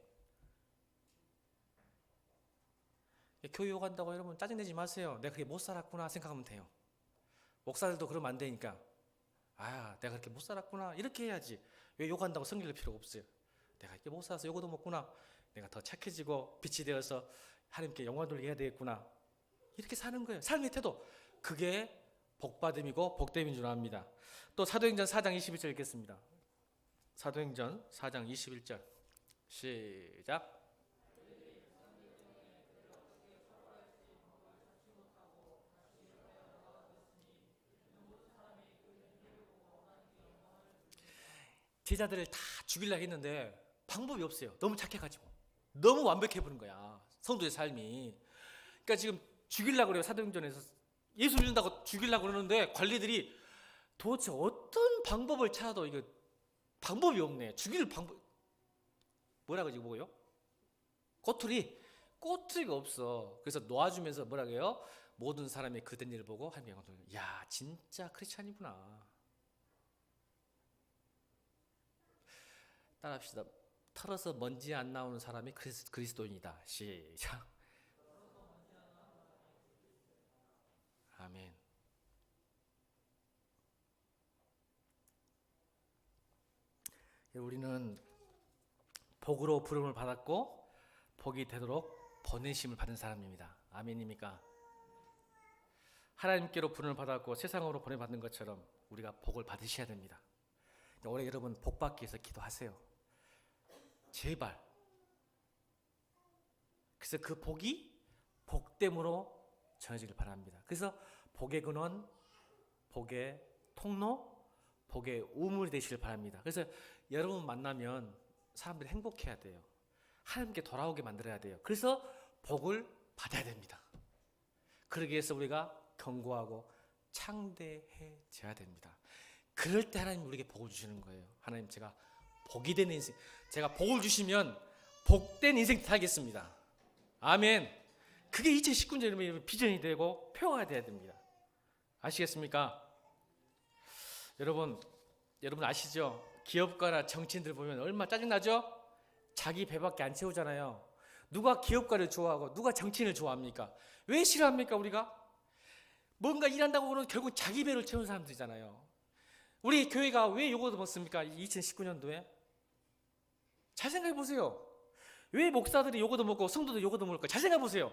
교회 욕한다고 여러분 짜증내지 마세요. 내가 그렇게 못 살았구나 생각하면 돼요. 목사들도 그러면 안 되니까 내가 그렇게 못 살았구나 이렇게 해야지. 왜 욕한다고 성질낼 필요가 없어요. 내가 이렇게 못 살아서 욕도 먹구나. 내가 더 착해지고 빛이 되어서 하나님께 영광 돌리게 해야 되겠구나. 이렇게 사는 거예요. 삶의 태도. 그게 복받음이고 복됨인 줄 압니다. 또 사도행전 4장 21절 읽겠습니다. 사도행전 4장 21절 시작. 제자들을 다 죽이려고 했는데 방법이 없어요. 너무 착해가지고 너무 완벽해 보는 거야, 성도의 삶이. 그러니까 지금 죽이려고 그래요. 사도행전에서 예수 믿는다고 죽이려고 그러는데 관리들이 도대체 어떤 방법을 찾아도 이거 방법이 없네. 죽일 방법, 뭐라 그러지, 뭐예요? 꼬투리가 없어. 그래서 놓아주면서 뭐라 그래요? 모든 사람이 그된 일을 보고 하나님께 영광 돌려. 야, 진짜 크리스찬이구나. 따라합시다. 털어서 먼지 안 나오는 사람이 그리스도인이다. 시작. 아멘. 우리는 복으로 부름을 받았고 복이 되도록 보내심을 받은 사람입니다. 아멘입니까? 하나님께로 부름을 받았고 세상으로 보내받는 것처럼 우리가 복을 받으셔야 됩니다. 올해 여러분 복 받기 위해서 기도하세요. 제발. 그래서 그 복이 복됨으로 전해지길 바랍니다. 그래서 복의 근원, 복의 통로, 복의 우물이 되시길 바랍니다. 그래서 여러분 만나면 사람들이 행복해야 돼요. 하나님께 돌아오게 만들어야 돼요. 그래서 복을 받아야 됩니다. 그러기 위해서 우리가 견고하고 창대해져야 됩니다. 그럴 때 하나님 우리에게 복을 주시는 거예요. 하나님, 제가 복이 되는 인생, 제가 복을 주시면 복된 인생 살겠습니다. 아멘. 그게 2019년 비전이 되고 표가 돼야 됩니다. 아시겠습니까? 여러분 아시죠? 기업가나 정치인들 보면 얼마나 짜증나죠? 자기 배밖에 안 채우잖아요. 누가 기업가를 좋아하고 누가 정치인을 좋아합니까? 왜 싫어합니까? 우리가 뭔가 일한다고 그러면 결국 자기 배를 채우는 사람들이잖아요. 우리 교회가 왜 요거 먹습니까? 2019년도에 잘 생각해 보세요. 왜 목사들이 요거도 먹고 성도들 요거도 먹을까? 잘 생각해 보세요.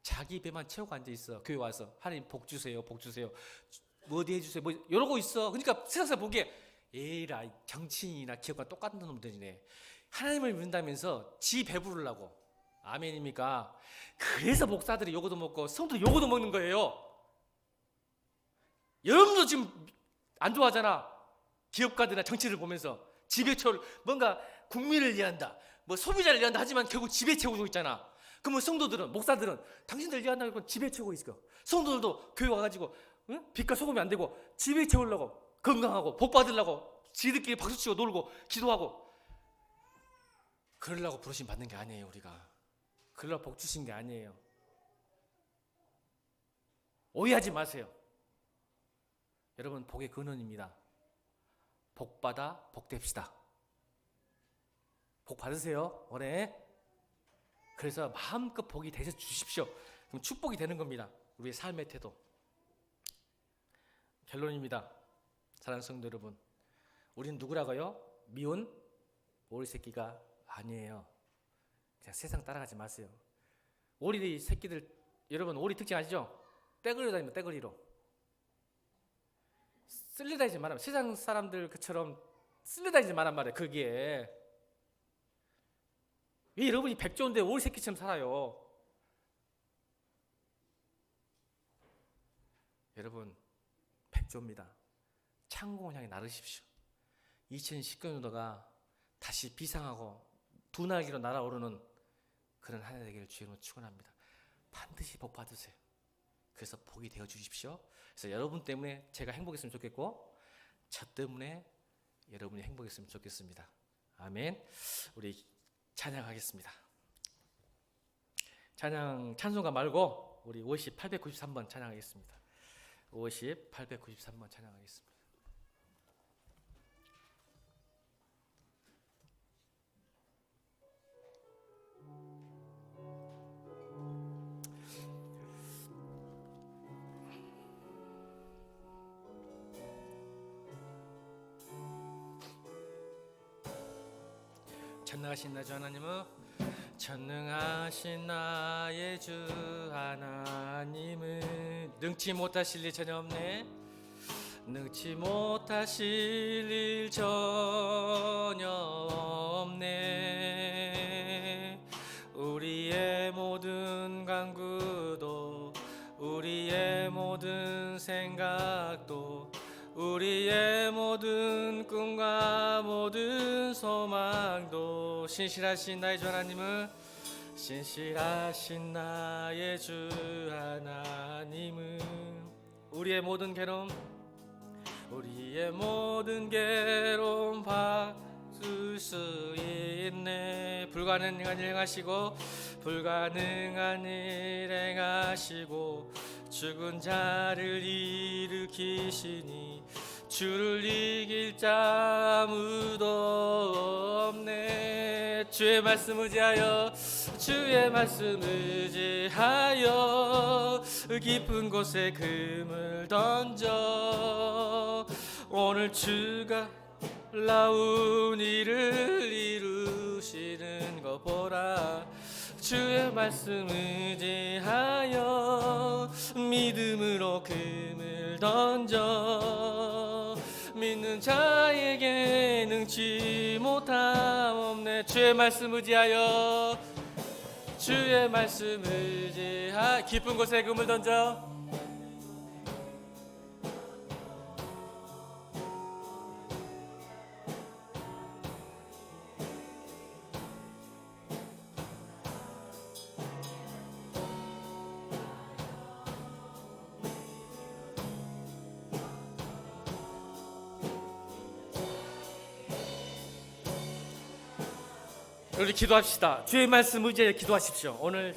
자기 배만 채우고 앉아 있어. 교회 와서 하나님 복 주세요, 복 주세요. 뭐 어디 해주세요, 뭐 이러고 있어. 그러니까 세상 사람 보기에 에이라 정치인이나 기업가 똑같은 놈들이네. 하나님을 믿는다면서 지 배부르려고. 아멘입니까? 그래서 목사들이 요거도 먹고 성도들이 요거도 먹는 거예요. 여러분도 지금 안 좋아하잖아. 기업가들이나 정치를 보면서 지배 채울, 뭔가 국민을 위한다, 뭐 소비자를 위한다 하지만 결국 지배 채우고 있잖아. 그러면 성도들은, 목사들은 당신들 위한다고 지배 채우고 있어. 성도들도 교회 와가지고 빛과 소금이 안 되고 지배 채우려고, 건강하고 복 받으려고 지들끼리 박수치고 놀고 기도하고 그러려고 부르심 받는 게 아니에요. 우리가 그러려고 복 주신 게 아니에요. 오해하지 마세요. 여러분 복의 근원입니다. 복 받아 복됩시다. 복 받으세요 올해. 그래서 마음껏 복이 되셔 주십시오. 그럼 축복이 되는 겁니다. 우리의 삶의 태도. 결론입니다. 사랑하는 성도 여러분, 우리는 누구라고요? 미운 오리 새끼가 아니에요. 그냥 세상 따라가지 마세요. 오리 새끼들, 여러분 오리 특징 아시죠? 떼거리로 다닙니다. 떼거리로 쓸려다니지 말아요. 세상 사람들 그처럼 쓸려다니지 말란 말이에요. 거기에 왜 여러분이 백조인데 오리새끼처럼 살아요? 여러분, 백조입니다. 창공을 향해 나르십시오. 2019년도가 다시 비상하고 두 날개로 날아오르는 그런 한 해 되기를 주님으로 축원합니다. 반드시 복 받으세요. 그래서 복이 되어 주십시오. 그래서 여러분 때문에 제가 행복했으면 좋겠고, 저 때문에 여러분이 행복했으면 좋겠습니다. 아멘. 우리 찬양하겠습니다. 찬송가 말고 우리 50, 893번 찬양하겠습니다. 50, 893번 찬양하겠습니다. 전능하신 나 주 하나님은, 전능하신 나의 주 하나님은 능치 못하실 일 전혀 없네. 능치 못하실 일 전혀 없네. 우리의 모든 간구도, 우리의 모든 생각도, 우리의 모든 꿈과 모든 소망도, 신실하신 나의 주 하나님은, 신실하신 나의 주 하나님은 우리의 모든 괴로움, 우리의 모든 괴로움 바꿀 수 있네. 불가능한 일 행하시고, 불가능한 일 행하시고, 죽은 자를 일으키시니 주를 이길 자 아무도 없네. 주의 말씀 의지하여, 주의 말씀 의지하여 깊은 곳에 금을 던져 오늘 주가 놀라운 일을 이루시는 것 보라. 주의 말씀 의지하여 믿음으로 금을 던져 믿는 자에게 능치 못함 없네. 주의 말씀 의지하여, 주의 말씀 의지하여 깊은 곳에 금을 던져 우리 기도합시다. 주의 말씀 의지하여 기도하십시오. 오늘